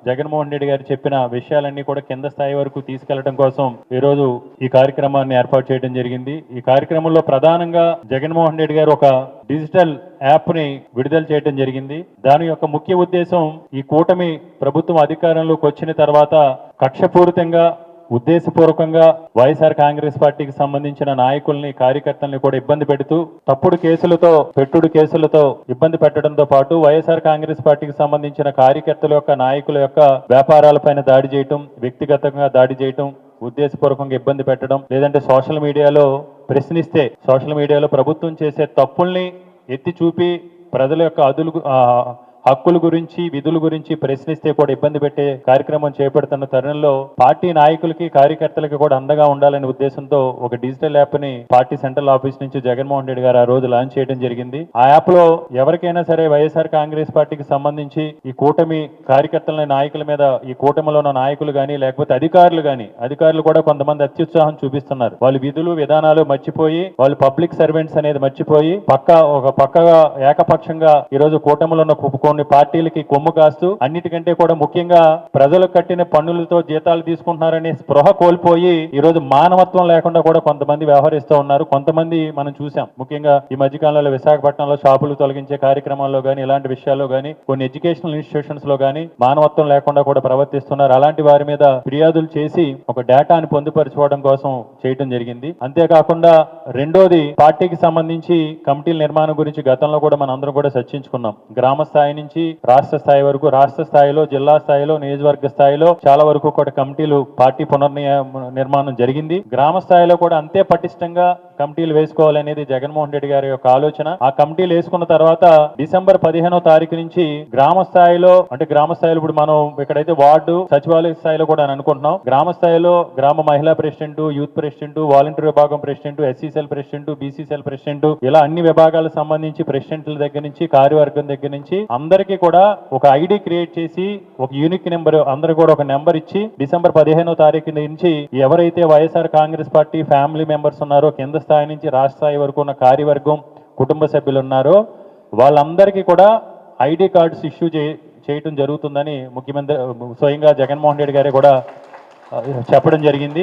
జగన్మోహన్ రెడ్డి గారు చెప్పిన విషయాలన్నీ కూడా కింద స్థాయి వరకు తీసుకెళ్లడం కోసం ఈరోజు ఈ కార్యక్రమాన్ని ఏర్పాటు చేయడం జరిగింది. ఈ కార్యక్రమంలో ప్రధానంగా జగన్మోహన్ రెడ్డి గారు ఒక డిజిటల్ యాప్ ని విడుదల చేయడం జరిగింది. దాని యొక్క ముఖ్య ఉద్దేశం ఈ కూటమి ప్రభుత్వం అధికారంలోకి వచ్చిన తర్వాత కక్షపూరితంగా ఉద్దేశపూర్వకంగా వైఎస్ఆర్ కాంగ్రెస్ పార్టీకి సంబంధించిన నాయకుల్ని కార్యకర్తల్ని కూడా ఇబ్బంది పెడుతూ తప్పుడు కేసులతో పెట్టుడు కేసులతో ఇబ్బంది పెట్టడంతో పాటు వైఎస్ఆర్ కాంగ్రెస్ పార్టీకి సంబంధించిన కార్యకర్తల యొక్క నాయకుల యొక్క వ్యాపారాలపైన దాడి చేయటం, వ్యక్తిగతంగా దాడి చేయటం, ఉద్దేశపూర్వకంగా ఇబ్బంది పెట్టడం, లేదంటే సోషల్ మీడియాలో ప్రశ్నిస్తే సోషల్ మీడియాలో ప్రభుత్వం చేసే తప్పుల్ని ఎత్తి చూపి ప్రజల యొక్క హక్కుల గురించి విధుల గురించి ప్రశ్నిస్తే కూడా ఇబ్బంది పెట్టే కార్యక్రమం చేపడుతున్న తరుణంలో పార్టీ నాయకులకి కార్యకర్తలకి కూడా అండగా ఉండాలనే ఉద్దేశంతో ఒక డిజిటల్ యాప్ ని పార్టీ సెంట్రల్ ఆఫీస్ నుంచి జగన్మోహన్ రెడ్డి గారు ఆ రోజు లాంచ్ చేయడం జరిగింది. ఆ యాప్ లో ఎవరికైనా సరే వైఎస్ఆర్ కాంగ్రెస్ పార్టీకి సంబంధించి ఈ కూటమి కార్యకర్తల నాయకుల మీద ఈ కూటమిలో ఉన్న నాయకులు కానీ లేకపోతే అధికారులు కూడా కొంతమంది అత్యుత్సాహం చూపిస్తున్నారు. వాళ్ళు విధులు విధానాలు మర్చిపోయి వాళ్ళు పబ్లిక్ సర్వెంట్స్ అనేది మర్చిపోయి పక్కగా ఏకపక్షంగా ఈ రోజు కూటమిలో ఉన్న కొన్ని పార్టీలకి కొమ్ము కాస్తూ అన్నిటికంటే కూడా ముఖ్యంగా ప్రజలకు కట్టిన పన్నులతో జీతాలు తీసుకుంటున్నారనే స్పృహ కోల్పోయి ఈ రోజు మానవత్వం లేకుండా కూడా కొంతమంది వ్యవహరిస్తూ ఉన్నారు. కొంతమంది మనం చూసాం, ముఖ్యంగా ఈ మధ్యకాలంలో విశాఖపట్నంలో షాపులు తొలగించే కార్యక్రమాల్లో కానీ ఇలాంటి విషయాల్లో కానీ కొన్ని ఎడ్యుకేషనల్ ఇన్స్టిట్యూషన్స్ లో కానీ మానవత్వం లేకుండా కూడా ప్రవర్తిస్తున్నారు. అలాంటి వారి మీద ఫిర్యాదులు చేసి ఒక డేటాను పొందుపరచుకోవడం కోసం చేయడం జరిగింది. అంతేకాకుండా రెండోది పార్టీకి సంబంధించి కమిటీల నిర్మాణం గురించి గతంలో కూడా మనం అందరం కూడా చర్చించుకున్నాం. గ్రామ స్థాయి నుంచి రాష్ట్ర స్థాయి వరకు, రాష్ట్ర స్థాయిలో జిల్లా స్థాయిలో నియోజకవర్గ స్థాయిలో చాలా వరకు కూడా కమిటీలు పార్టీ నిర్మాణం జరిగింది. గ్రామ స్థాయిలో కూడా అంతే పటిష్టంగా కమిటీలు వేసుకోవాలనేది జగన్మోహన్ రెడ్డి గారి యొక్క ఆలోచన. ఆ కమిటీలు వేసుకున్న తర్వాత డిసెంబర్ 15వ తారీఖు నుంచి గ్రామ స్థాయిలో ఇప్పుడు మనం ఇక్కడైతే వార్డు సచివాలయ స్థాయిలో కూడా అనుకుంటున్నాం. గ్రామ స్థాయిలో గ్రామ మహిళా ప్రెసిడెంట్, యూత్ ప్రెసిడెంట్, వాలంటీర్ విభాగం president, SCCL president, BCCL president, ఇలా అన్ని విభాగాలకు సంబంధించి ప్రెసిడెంట్ల దగ్గర నుంచి కార్యవర్గం దగ్గర నుంచి అందరికీ కూడా ఒక ఐడి క్రియేట్ చేసి ఒక యూనిక్ నెంబర్ అందరూ కూడా ఒక నెంబర్ ఇచ్చి డిసెంబర్ 15వ తారీఖు నుంచి ఎవరైతే YSR Congress party family members ఉన్నారో కింద స్థాయి నుంచి రాష్ట్ర స్థాయి వరకు ఉన్న కార్యవర్గం కుటుంబ సభ్యులు ఉన్నారో వాళ్ళందరికీ కూడా ఐడి కార్డ్స్ ఇష్యూ చేయటం జరుగుతుందని ముఖ్యమంత్రి స్వయంగా జగన్మోహన్ రెడ్డి గారే కూడా చెప్పడం జరిగింది.